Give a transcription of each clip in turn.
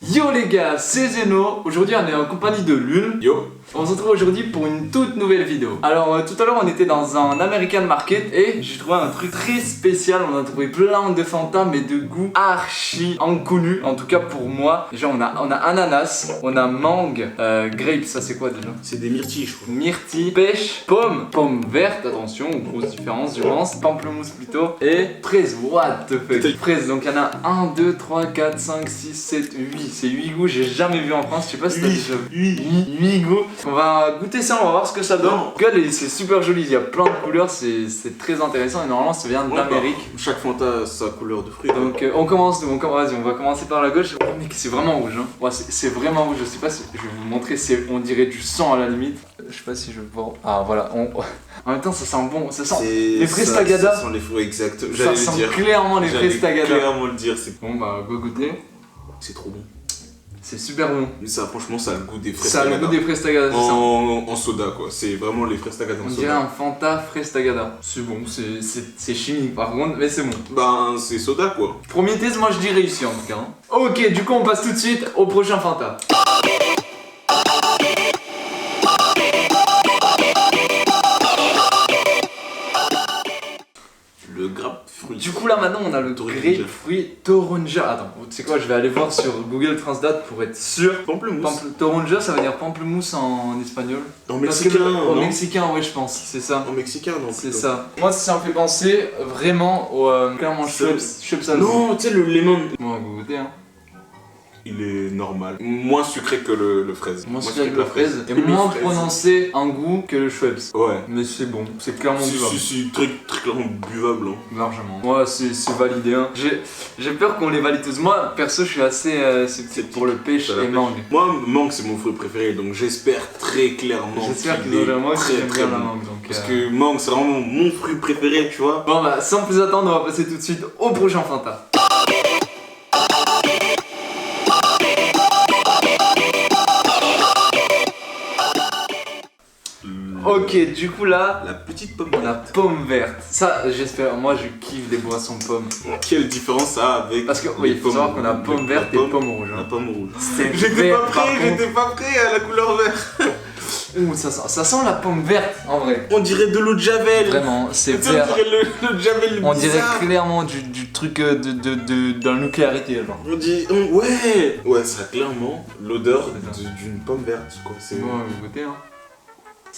Yo les gars, c'est Zeno. Aujourd'hui on est en compagnie de Lune. Yo. On se retrouve aujourd'hui pour une toute nouvelle vidéo. Alors tout à l'heure on était dans un American Market et j'ai trouvé un truc très spécial. On a trouvé plein de Fanta mais de goût archi inconnus. En tout cas pour moi. Déjà on a ananas, on a mangue, grape, ça c'est quoi déjà? C'est des myrtilles je crois. Myrtille, pêche, pomme verte, attention, grosse différence je pense, pamplemousse plutôt, et fraise, what the fuck, fraise, donc il y en a 1, 2, 3, 4, 5, 6, 7, 8, c'est 8 goûts, j'ai jamais vu en France, je sais pas si t'as déjà vu, 8 goûts, on va goûter ça, on va voir ce que ça donne, regarde c'est super joli, il y a plein de couleurs, c'est très intéressant et normalement ça vient d'Amérique. Chaque Fanta a sa couleur de fruit. Donc on commence, vas-y on va commencer par la gauche, oh mec c'est vraiment rouge, hein. Ouais, c'est vraiment rouge, je sais pas si, je vais vous montrer, on dirait du sang à la limite. Je sais pas si je vois. Ah voilà, en même temps ça sent bon, ça sent les fraises Tagada. Ça sent les fruits exacts, ça sent clairement les fraises Tagada. Clairement le dire, c'est bon bah go goûter. C'est trop bon. C'est super bon. Mais ça franchement ça a le goût des fraises Tagada. Ça a le goût des fraises Tagada, c'est ça. En soda quoi, c'est vraiment les fraises Tagada en soda. On dirait un Fanta fraise Tagada. C'est bon, c'est chimique par contre, mais c'est bon. Ben c'est soda quoi. Premier test, moi je dis réussi en tout cas. Hein. Ok, du coup on passe tout de suite au prochain Fanta. Le grapefruit. Du coup là maintenant on a le grapefruit Toronja. Attends, tu sais quoi, je vais aller voir sur Google Translate pour être sûr. Pamplemousse. Toronja ça veut dire pamplemousse en espagnol. En mexicain, en mexicain ouais je pense, c'est ça. En mexicain non. C'est ça. Moi ça me fait penser vraiment au clairement Schweppes. Non, tu sais le lemon. Bon on va goûter hein. Il est normal. Moins sucré que le fraise. Moins sucré que la fraise. Et moins prononcé en goût que le Schweppes. Ouais. Mais c'est bon, c'est clairement buvable. C'est très clairement buvable. Hein. Largement. Moi c'est validé. Hein. J'ai peur qu'on les valide tous. Moi perso je suis assez sceptique pour le pêche et mangue. Moi mangue c'est mon fruit préféré donc j'espère très clairement. J'espère qu'ils ont moi aussi j'aime bien la mangue. Donc, parce que mangue c'est vraiment mon fruit préféré tu vois. Bon bah sans plus attendre on va passer tout de suite au prochain Fanta. Ok, du coup là, la petite pomme verte. La pomme verte. Ça, j'espère. Moi, je kiffe les boissons pommes. Quelle différence ça a avec. Parce que oui, il faut savoir qu'on a pomme verte et pomme rouge. Hein. La pomme rouge. J'étais pas prêt à la couleur verte. Ouh, ça sent la pomme verte en vrai. On dirait de l'eau de javel. Vraiment, c'est vert. On dirait l'eau de javel. On dirait clairement du truc d'un nucléarité genre. On dit ouais, ça a clairement l'odeur d'une pomme verte quoi. C'est bon, goûter hein.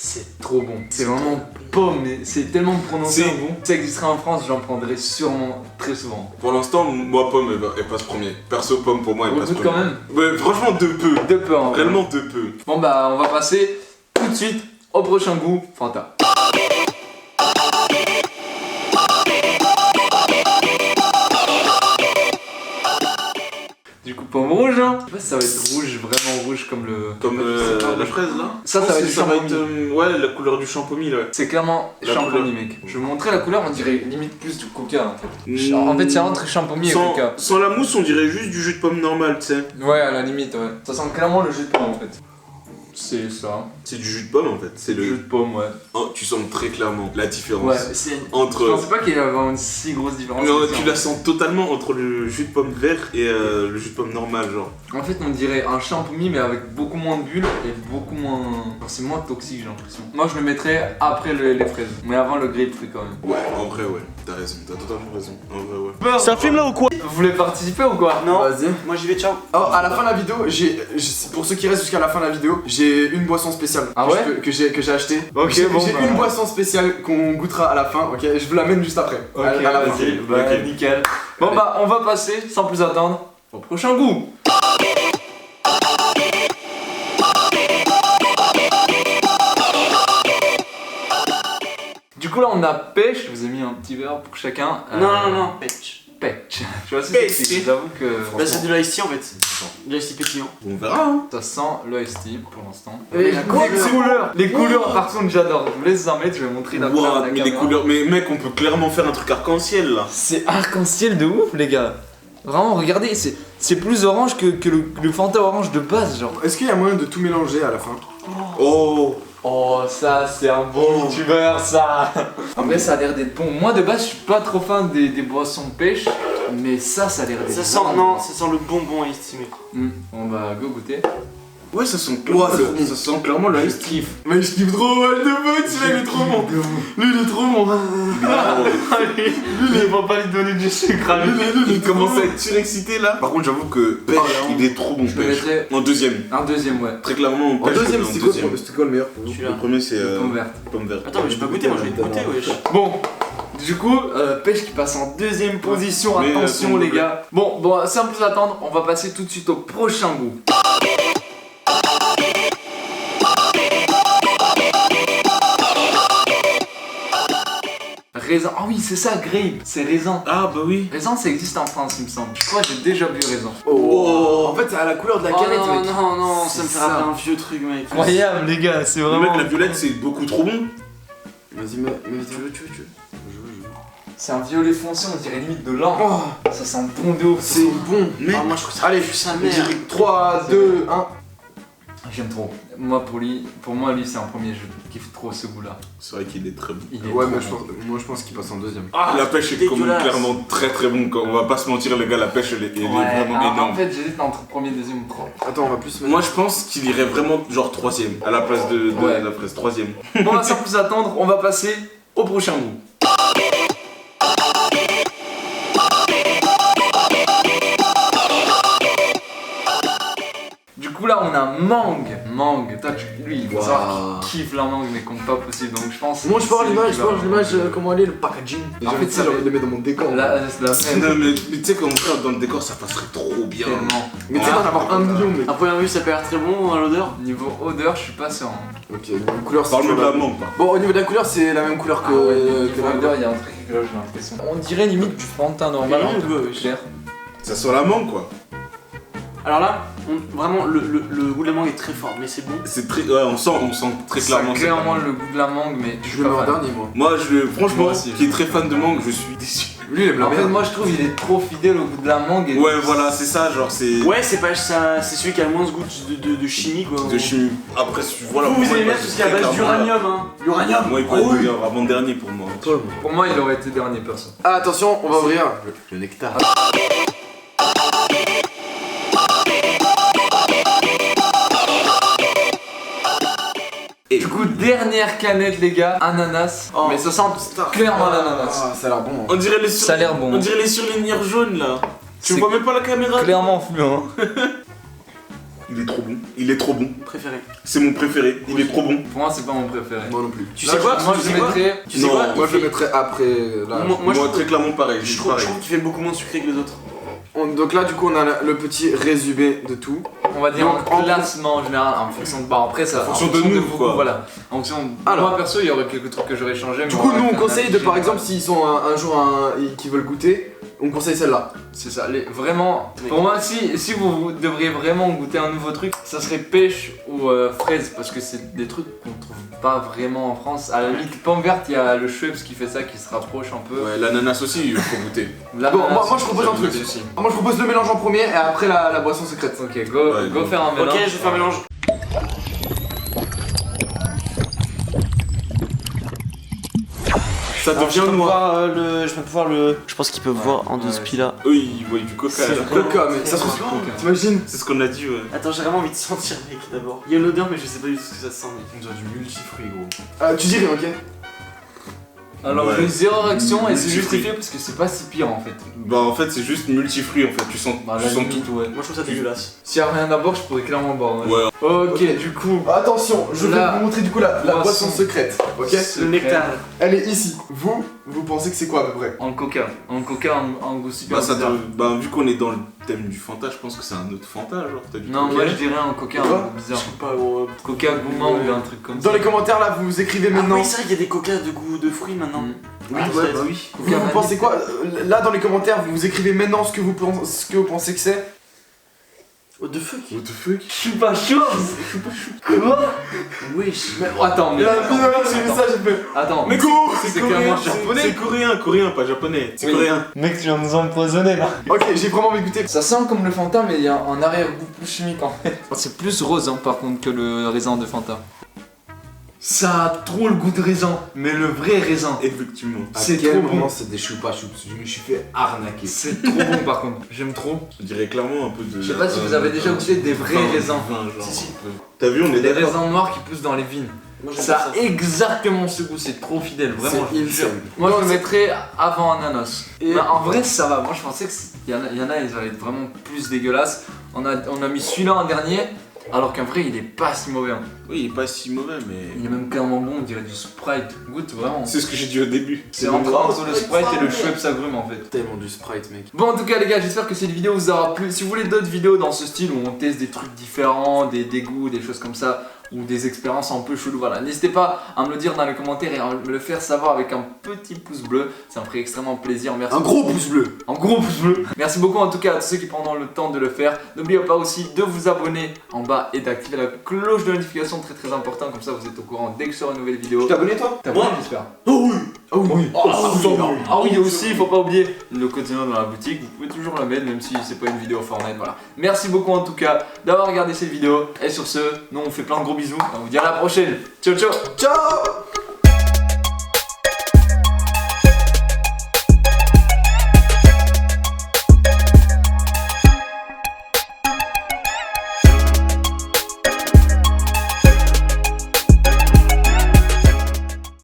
C'est trop bon. C'est vraiment pomme, mais c'est tellement prononcé bon. Si ça existerait en France, j'en prendrais sûrement très souvent. Pour l'instant, moi pomme elle passe premier. Perso pomme pour moi elle passe premier. Quand même. Ouais, franchement de peu. De peu en vrai. Réellement de peu. Bon bah on va passer tout de suite au prochain goût Fanta. Du coup pomme rouge hein. Je sais pas si ça va être rouge, vraiment rouge comme le... Comme la fraise là. Ça va être du champomis. Ouais la couleur du champomis là. C'est clairement champomis mec. Je vais vous montrer la couleur, on dirait limite plus du coca en fait. En fait c'est entre champomis et coca. Sans la mousse on dirait juste du jus de pomme normal tu sais. Ouais à la limite ouais. Ça sent clairement le jus de pomme en fait. C'est ça. C'est du jus de pomme en fait. C'est le jus de pomme, ouais. Oh, tu sens très clairement la différence. Ouais, c'est entre. Je pensais pas qu'il y avait une si grosse différence. Non, tu la sens totalement entre le jus de pomme vert et le jus de pomme normal, genre. En fait, on dirait un champomis, mais avec beaucoup moins de bulles et beaucoup moins. C'est moins toxique, j'ai l'impression. Moi, je le mettrais après les fraises, mais avant le grapefruit quand même. Ouais, en vrai, ouais. T'as raison, t'as totalement raison. En vrai, ouais. Bon, c'est un film là ou quoi? Vous voulez participer ou quoi? Non. Vas-y. Moi j'y vais, ciao. Oh, à la fin de la vidéo, pour ceux qui restent jusqu'à la fin de la vidéo, j'ai une boisson spéciale. Ah ouais? Que j'ai acheté. Ok, j'ai bon, une boisson spéciale qu'on goûtera à la fin, ok? Je vous l'amène juste après. Ok, à la fin. vas-y, bah, nickel. Bon bah, on va passer, sans plus attendre, au prochain goût. Du coup là on a pêche, je vous ai mis un petit verre pour chacun. Non, pêche. Pêche. Tu vois, c'est j'avoue que. Bah, c'est de l'ice tea en fait. De l'ice tea pétillant. On verra, hein. Ça sent le iced tea pour l'instant. Et Les couleurs par contre j'adore. Je vous laisse en mettre, je vais montrer la couleur. Mais les couleurs, mais mec, on peut clairement faire un truc arc-en-ciel là. C'est arc-en-ciel de ouf, les gars. Vraiment, regardez, c'est plus orange que le Fanta orange de base, genre. Est-ce qu'il y a moyen de tout mélanger à la fin? Oh, ça c'est un bon youtubeur ça. En vrai ça a l'air d'être bon. Moi de base je suis pas trop fan des boissons pêche. Mais ça a l'air d'être Ça sent, vraiment non, bon. ça sent le bonbon à estimé. On va go goûter. Ouais, ça sent Ouais, c'est bon. ça sent clairement le Je ice. kiffe. Mais je kiffe trop What the fuck, celui-là il est trop bon. Lui il est trop bon. Allez, il va pas lui donner du sucre à lui. Il commence à être surexcité là. Par contre, j'avoue que pêche, il est trop bon. Je le Pêche. mettrais En deuxième. un deuxième, ouais. Très clairement, En pêche. deuxième, en c'était deuxième. quoi le meilleur pour vous? Celui-là. Le premier, c'est Pomme verte. pomme verte. Attends, mais j'ai pas goûté, moi je vais goûter, wesh. Bon, du coup, pêche qui passe en deuxième position. Mais, Attention ton les double. gars. Bon, sans plus attendre, on va passer tout de suite au prochain goût. Raisin. Ah oui, c'est ça, grape. C'est raisin. Ah bah oui. Raisin, ça existe en France, il me semble. Je crois que j'ai déjà bu raisin. Oh. En fait, ça a la couleur de la canette, non, mec. non, non, ça C'est me fait ça. rappeler un vieux truc, mec. Incroyable, les gars, c'est Le mec, la violette, c'est beaucoup trop bon. Vas-y, mais Tu veux. C'est un violet foncé, on dirait limite de l'or. Oh, Ça sent bon de ouf. c'est bon. Mec, Ah, moi je trouve ça. Allez, pue sa on mère. dirait 3, 2, 1. J'aime trop. Moi, pour moi, lui, c'est un premier. Je kiffe trop ce goût-là. c'est vrai qu'il est très bon. Il est Ouais, trop mais bon. moi je pense qu'il passe en deuxième. Ah, La pêche est quand même dégueulasse. clairement très très bon. On va pas se mentir, les gars, la pêche elle est Ouais, vraiment énorme. en fait, j'hésite entre premier, deuxième ou trois. Attends, on va plus se mettre. Moi je pense qu'il irait vraiment genre troisième à la place de Ouais. la place troisième. Bon, sans plus attendre, on va passer au prochain goût. Du coup, là, on a mangue. Mangue. Toi, lui, il faut savoir qu'il kiffe la mangue, mais comme pas possible. Donc, je pense. Moi je parle c'est l'image, lui je qui va parle l'image, avoir- comment elle est, le packaging. En fait, ça, j'ai envie de le mettre dans mon décor. Là, c'est la Non, même. mais tu sais comme frère dans le décor ça passerait trop bien. Tellement. Mais tu sais, d'en avoir 1 million, mec. À première vue, ça peut l'air très bon à l'odeur. Niveau odeur, je suis pas sûr. Hein. Ok, niveau couleur, c'est Parle-moi de toujours la la- mangue. Bon, au niveau de la couleur, c'est la même couleur que, que Niveau la odeur, il y a un truc qui cloche, j'ai l'impression. On dirait limite du Fanta normal, Ouais, un peu ouais, clair. Ça sent la mangue quoi. Alors là, vraiment, le goût de la mangue est très fort, mais c'est bon. C'est très. Ouais, on sent très clairement. C'est c'est clairement pas- le goût de la mangue, mais je Je suis le mets pas en fan. dernier, moi. Moi franchement, Moi aussi. qui est très fan de mangue, je suis déçu. Lui, il aime la En fait, merde. moi je trouve il est trop fidèle au goût de la mangue. Et Ouais voilà, c'est ça, genre c'est Ouais, c'est pas ça, c'est celui qui a le moins ce goût de chimie quoi. de chimie. Après voilà. Vous, pour vous moi, aimez bien il tout passe ce qui est à base très clairement là. d'uranium, hein. L'uranium. Moi il pourrait être avant-dernier pour moi. Pour moi, il aurait été dernier perso. Ah, attention, on va ouvrir le nectar. Du coup, dernière canette, les gars, ananas. Oh. Mais ça sent clairement l'ananas. Ah, ça a l'air bon. On dirait les Ça a l'air bon. On dirait les surligneurs jaunes là. Tu C'est vois même pas la caméra. Clairement fluent. Il est trop bon. Il est trop bon. Préféré. C'est mon préféré. Il est trop bon. Pour moi, c'est pas mon préféré. Moi non plus. Tu Là, sais quoi Moi, Tu je sais le quoi mettrais. Tu sais Non, quoi Moi, Il je le fait- mettrais après. Là. Moi, Moi, je très clairement pareil. Je Je trouve, pareil. qu'il fait beaucoup moins sucré que les autres. Donc là, du coup, on a le petit résumé de tout. On va dire Donc, en en- classement en général, en fonction de. Bon, après, ça. En fonction de nous, vous, quoi. Voilà. En fonction de. Alors. Moi, perso, il y aurait quelques trucs que j'aurais changé. Du mais coup, on nous, on reste conseille un de, par avis exemple, s'ils sont un jour qui veulent goûter, on conseille celle-là. C'est ça, vraiment. Pour moi, si vous devriez vraiment goûter un nouveau truc, ça serait pêche ou fraise, parce que c'est des trucs qu'on trouve pas vraiment en France. À la limite, pomme verte, il y a le Schweppes qui fait ça, qui se rapproche un peu. Ouais, l'ananas aussi, il faut goûter. Là, Bon, moi, je propose un truc. Aussi. Moi, je propose le mélange en premier et après la boisson secrète. Ok, go, Ouais, go go. faire un mélange. Ok, je vais faire un mélange. Ça devient noir. Je peux pouvoir le. Je pense qu'ils peuvent voir en deux ouais, spi là. Eux, ils voient du coca. C'est là. Coca, mais ça se trouve. T'imagines? C'est ce qu'on a dit, ouais. Attends, j'ai vraiment envie de sentir, mec, d'abord. Il y a une odeur, mais je sais pas du tout ce que ça sent, mec. On dirait du multifruit, gros. Tu dirais, ok? Alors, Ouais. j'ai zéro réaction et c'est Multifruit. justifié parce que c'est pas si pire en fait. Bah, en fait, c'est juste multifruit en fait. Tu sens, Bah, tu la sens limite, tout. ouais. Moi, je trouve ça dégueulasse. S'il y a rien à boire, je pourrais clairement boire. Ouais. Ok, du coup. Attention, je vais Là, vous montrer du coup la boisson. boisson secrète, ok? Le nectar. Elle est ici. Vous pensez que c'est quoi à peu près? En coca, en goût super Bah, ça bizarre. bah, vu qu'on est dans le thème du Fanta, je pense que c'est un autre Fanta, genre. T'as du Non, coca. moi je dirais un coca un Quoi peu bizarre. Pas gros. Coca gourmand ou un truc comme ça. Dans les commentaires là, vous écrivez Ah maintenant. oui, c'est vrai qu'il y a des coca de goût de fruits maintenant. Mm. Oui, Ah, ouais, ça, bah oui. Vous pensez quoi? Là dans les commentaires, vous écrivez maintenant ce que vous pensez que c'est. What the fuck? What the fuck? Je suis pas chaud. Quoi? Wesh. Mais attends, mais. J'ai attends, vu ça, j'ai fait. Attends, Mais Go! c'est clairement japonais. C'est coréen, pas japonais. C'est Oui. coréen. Mec, tu viens de nous empoisonner là. Ok, j'ai vraiment envie de goûter. Ça sent comme le Fanta, mais il y a un arrière-goût plus chimique en fait. C'est plus rose hein, par contre que le raisin de Fanta. Ça a trop le goût de raisin, mais le vrai raisin. Effectivement. C'est À quel trop bon. moment c'est des choupa choups? Je me suis fait arnaquer. C'est trop bon par contre, j'aime trop. Je dirais clairement un peu de. Je sais pas si vous avez déjà goûté des vrais raisins. Si, si. T'as vu, on est Des d'accord. raisins noirs qui poussent dans les vignes. Moi, j'aime Ça pas a exactement ce goût, c'est trop fidèle, vraiment. C'est je vous jure. insane. Moi je le mettrais avant ananas. Et- Mais en vrai ça va, moi je pensais qu'il y en a ils allaient être vraiment plus dégueulasses. On a mis celui-là en dernier, alors qu'en vrai il est pas si mauvais. Hein. Oui, il est pas si mauvais, Il mais. est même carrément bon, on dirait du Sprite. Goûte vraiment. C'est ce que j'ai dit au début. C'est entre le Sprite et le Schweppes agrumes en fait. Tellement du Sprite, mec. Bon en tout cas les gars, j'espère que cette vidéo vous aura plu. Si vous voulez d'autres vidéos dans ce style où on teste des trucs différents, des goûts, des choses comme ça, ou des expériences un peu cheloues, voilà, n'hésitez pas à me le dire dans les commentaires et à me le faire savoir avec un petit pouce bleu. Ça me ferait extrêmement plaisir. Merci. Un gros pouce bleu. Un gros pouce bleu. Merci beaucoup en tout cas à tous ceux qui prendront le temps de le faire. N'oubliez pas aussi de vous abonner en bas et d'activer la cloche de notification, très très important, comme ça vous êtes au courant dès que je sors une nouvelle vidéo. Tu t'es abonné toi? T'as abonné j'espère. Oh oui. Oh oui. Ah oui aussi, faut pas oublier le code Zeno dans la boutique, vous pouvez toujours la mettre même si c'est pas une vidéo Fortnite, voilà. Merci beaucoup en tout cas d'avoir regardé cette vidéo et sur ce, nous on fait plein de gros bisous, on vous dit à la prochaine. Ciao ciao. Ciao.